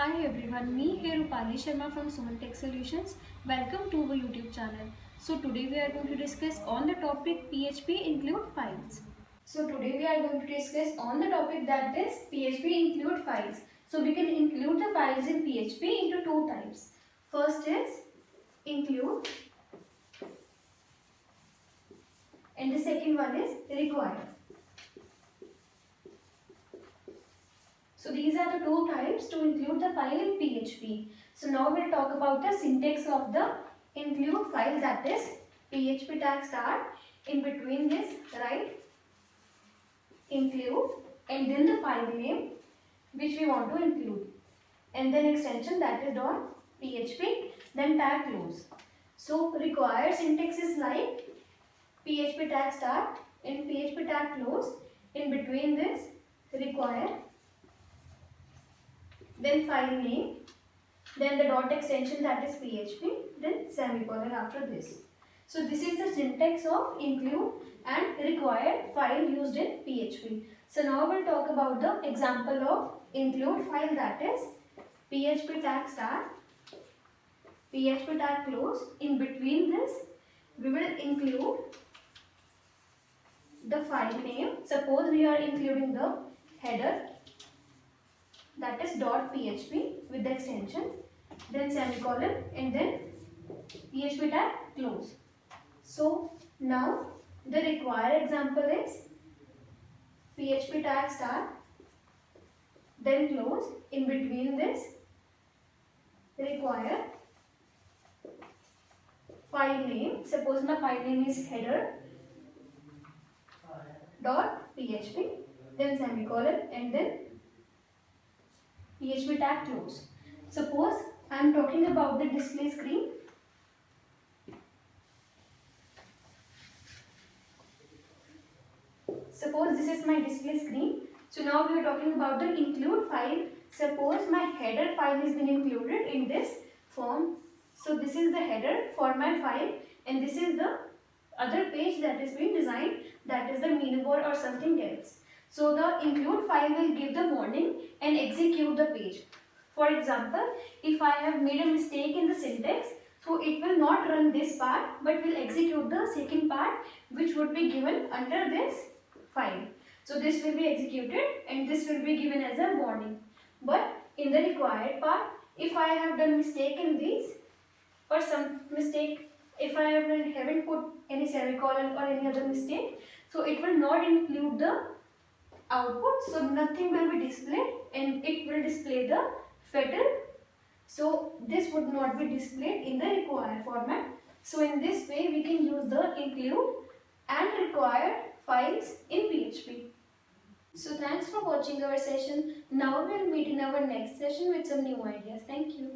Hi everyone, me here Rupali Sharma from Suman Tech Solutions. Welcome to our YouTube channel. So today we are going to discuss on the topic PHP include files. So today we are going to discuss on the topic that is PHP include files. So we can include the files in PHP into two types. First is include and the second one is require. So these are the two types to include the file in PHP. So now we'll talk about the syntax of the include file, that is PHP tag start, in between this write include and then the file name which we want to include, and then extension that is .php, then tag close. So required syntax is like PHP tag start and PHP tag close, in between this require, then file name, then the dot extension that is PHP, then semicolon after this. So this is the syntax of include and required file used in PHP. So now we'll talk about the example of include file, that is PHP tag start, PHP tag close. In between this we will include the file name. Suppose we are including the header, that is .php with the extension, then semicolon, and then PHP tag close. So now the required example is PHP tag start, then close. In between this require file name. Suppose my file name is header .php, then semicolon, and then PHP tag close. Suppose I am talking about the display screen. Suppose this is my display screen. So now we are talking about the include file. Suppose my header file has been included in this form. So this is the header for my file, and this is the other page that is being designed, that is the menu board or something else. So the include file will give the warning and execute the page. For example, if I have made a mistake in the syntax, so it will not run this part but will execute the second part which would be given under this file. So this will be executed and this will be given as a warning. But in the required part, if I have done mistake in these or some mistake, if I haven't put any semicolon or any other mistake, so it will not include the output, so nothing will be displayed and it will display the fatal. So this would not be displayed in the required format. So in this way we can use the include and required files in PHP. So thanks for watching our session. Now we will meet in our next session with some new ideas. Thank you.